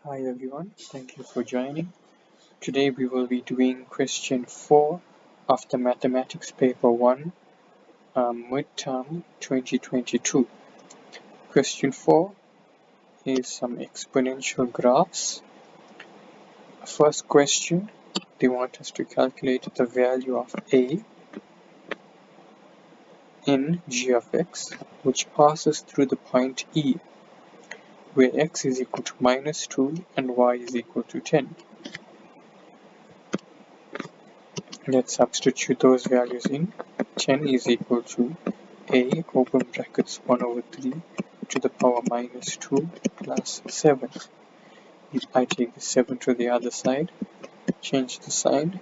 Hi everyone, thank you for joining. Today we will be doing question 4 of the Mathematics Paper 1 Midterm 2022. Question 4 is some exponential graphs. First question, they want us to calculate the value of a in g of x, which passes through the point E, where x is equal to minus 2 and y is equal to 10. Let's substitute those values in. 10 is equal to a open brackets 1 over 3 to the power minus 2 plus 7. If I take the 7 to the other side, change the sign,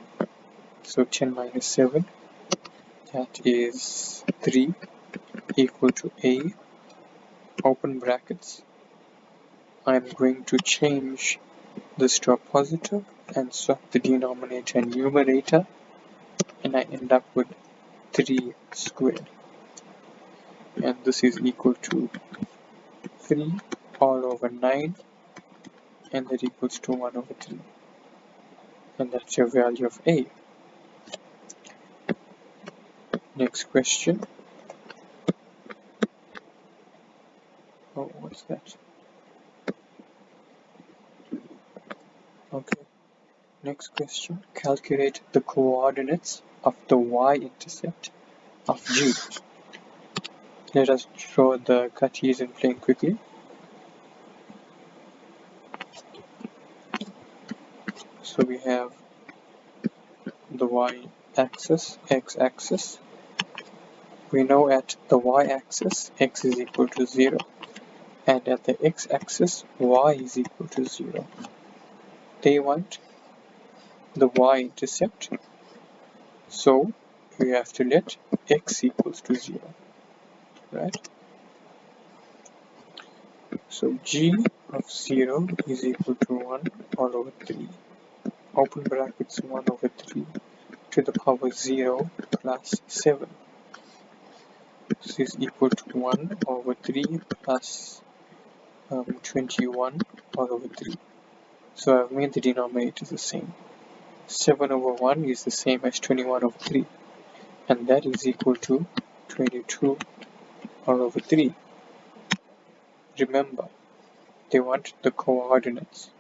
so 10 minus 7, that is 3, equal to a open brackets. I'm going to change this to a positive and swap the denominator and numerator, and I end up with 3 squared. And this is equal to 3 all over 9, and that equals to 1 over 3. And that's your value of a. Next question. Oh, what's that? Okay. Next question. Calculate the coordinates of the y-intercept of G. Let us draw the Cartesian plane quickly. So we have the y-axis, x-axis. We know at the y-axis, x is equal to 0. And at the x-axis, y is equal to 0. They want the y-intercept, so we have to let x equals to 0, right? So g of 0 is equal to 1 all over 3, open brackets 1 over 3 to the power 0 plus 7. This is equal to 1 over 3 plus 21 all over 3. So I've made the denominator the same. 7 over 1 is the same as 21 over 3, and that is equal to 22 all over 3. Remember, they want the coordinates.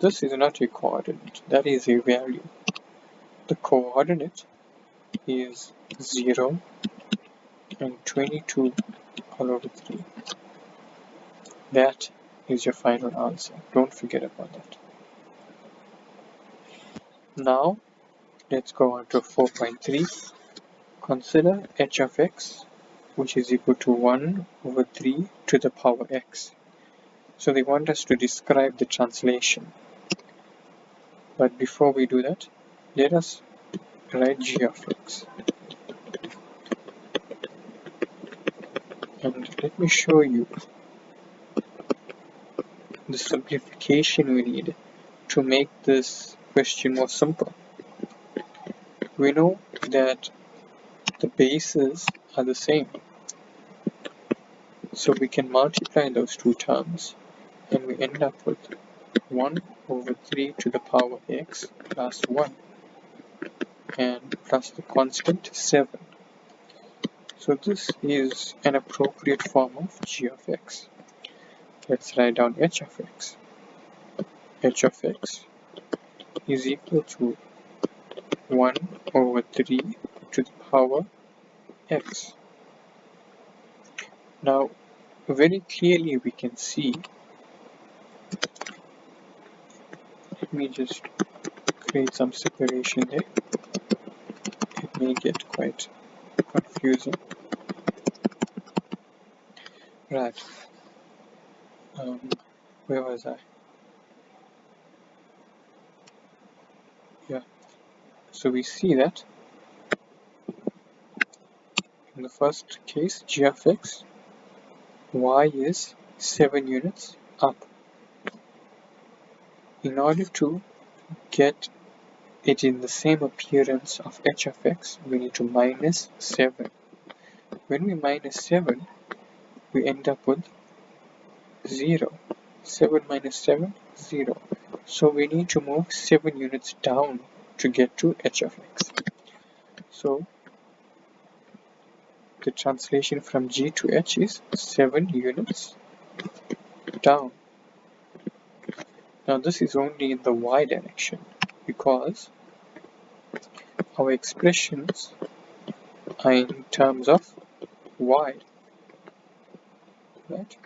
This is not a coordinate, that is a value. The coordinate is 0 and 22 all over 3. That is your final answer. Don't forget about that. Now, let's go on to 4.3. Consider h of x, which is equal to 1 over 3 to the power x. So they want us to describe the translation. But before we do that, let us write g of x. And let me show you the simplification we need to make this question more simple. We know that the bases are the same, so we can multiply those two terms and we end up with 1 over 3 to the power x plus 1 and plus the constant 7. So this is an appropriate form of g of x. Let's write down h of x. H of x is equal to 1 over 3 to the power x. Now, very clearly we can see, let me just create some separation there. It may get quite confusing. Right. Where was I? Yeah. So we see that in the first case, g of x, y is 7 units up. In order to get it in the same appearance of h of x, we need to minus 7. When we minus 7, we end up with 0. 7 minus 7, 0. So we need to move 7 units down to get to h of x. So the translation from g to h is 7 units down. Now this is only in the y direction because our expressions are in terms of y, right?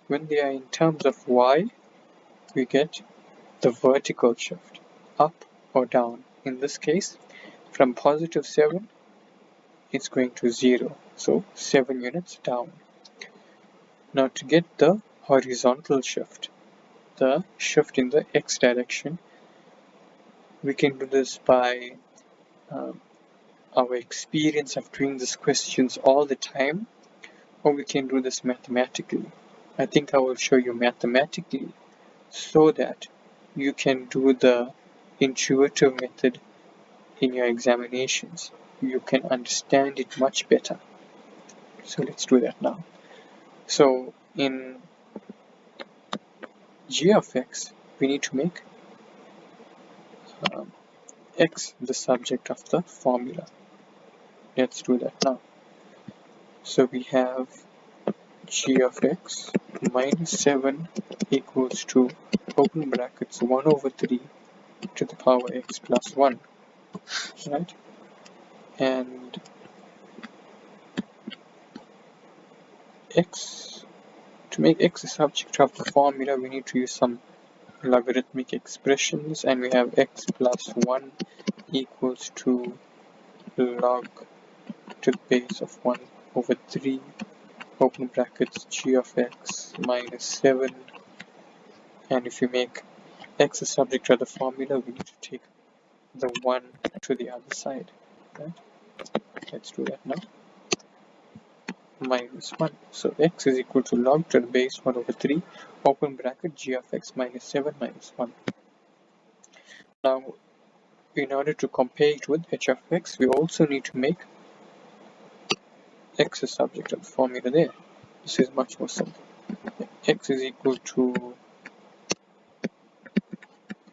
When they are in terms of y, we get the vertical shift, up or down. In this case, from positive 7, it's going to 0, so 7 units down. Now to get the horizontal shift, the shift in the x direction, we can do this by our experience of doing these questions all the time, or we can do this mathematically. I think I will show you mathematically so that you can do the intuitive method in your examinations. You can understand it much better. So let's do that now. So in g of x, we need to make x the subject of the formula. Let's do that now. So we have g of x minus 7 equals to, open brackets, 1 over 3 to the power x plus 1, right? And x, to make x the subject of the formula, we need to use some logarithmic expressions, and we have x plus 1 equals to log to the base of 1 over 3, open brackets, g of x minus 7, and if you make x the subject of the formula, we need to take the 1 to the other side, right? Let's do that now. Minus 1. So x is equal to log to the base 1 over 3, open bracket, g of x minus 7 minus 1. Now, in order to compare it with h of x, we also need to make x the subject of the formula there. This is much more simple. X is equal to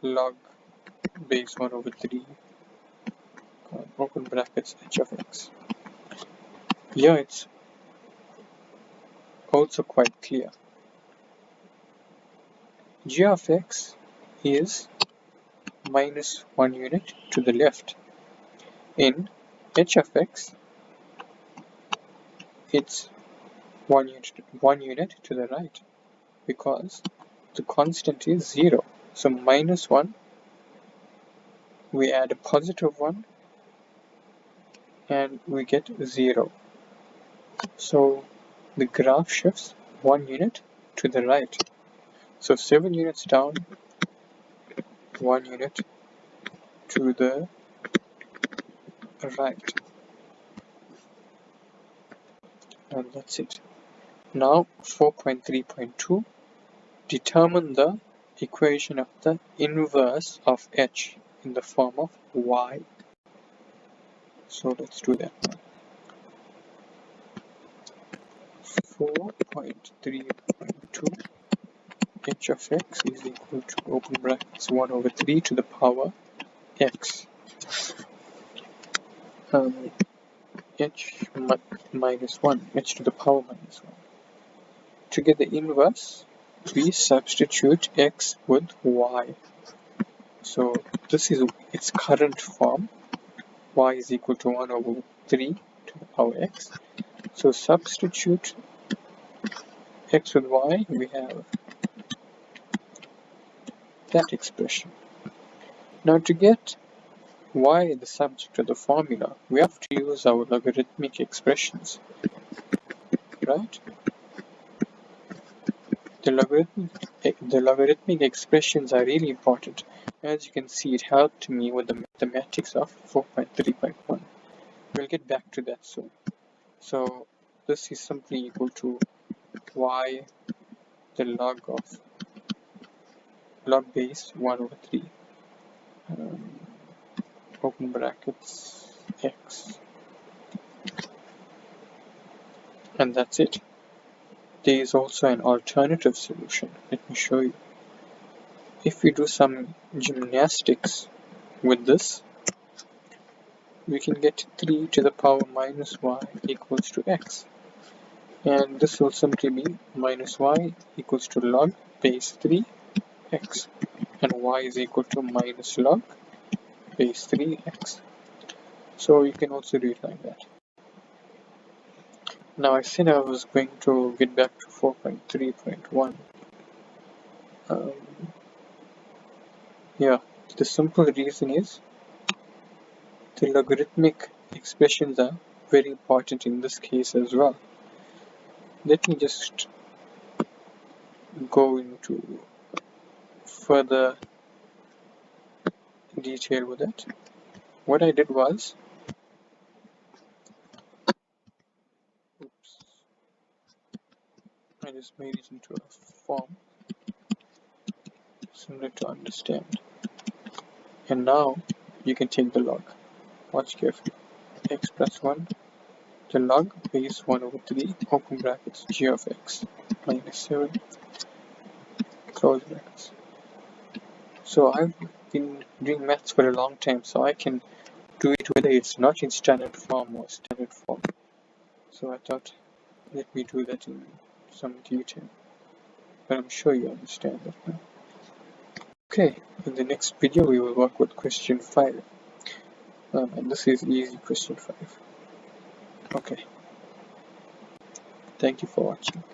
log base 1 over 3, open brackets, h of x. Here it's also quite clear. G of x is minus 1 unit to the left. In h of x, it's 1 unit to the right, because the constant is 0. So minus 1, we add a positive 1, and we get 0. So the graph shifts 1 unit to the right. So 7 units down, 1 unit to the right. And that's it. Now 4.3.2, determine the equation of the inverse of h in the form of y. So let's do that now. 4.3.2, h of x is equal to, open brackets, 1 over 3 to the power x. H minus 1, h to the power minus 1. To get the inverse, we substitute x with y. So this is its current form. Y is equal to 1 over 3 to the power x. So substitute x with y, we have that expression. Now to get y the subject of the formula, we have to use our logarithmic expressions, right? The logarithmic expressions are really important. As you can see, it helped me with the mathematics of 4.3.1. We'll get back to that soon. So this is simply equal to y, the log base 1 over 3, open brackets, x, and that's it. There is also an alternative solution. Let me show you. if we do some gymnastics with this, we can get 3 to the power minus y equals to x. And this will simply be minus y equals to log base 3 x. And y is equal to minus log base 3 x. So you can also do it like that. Now I said I was going to get back to 4.3.1. Yeah, the simple reason is the logarithmic expressions are very important in this case as well. Let me just go into further detail with it. What I did was, I just made it into a form similar to understand. And now you can take the log. Watch carefully. X plus 1, the log base 1 over 3, open brackets, g of x, minus 7, close brackets. So I've been doing maths for a long time, so I can do it whether it's not in standard form or standard form. So I thought, let me do that in some detail. But I'm sure you understand that now. Okay, in the next video we will work with question 5. And this is easy question 5. Okay, thank you for watching.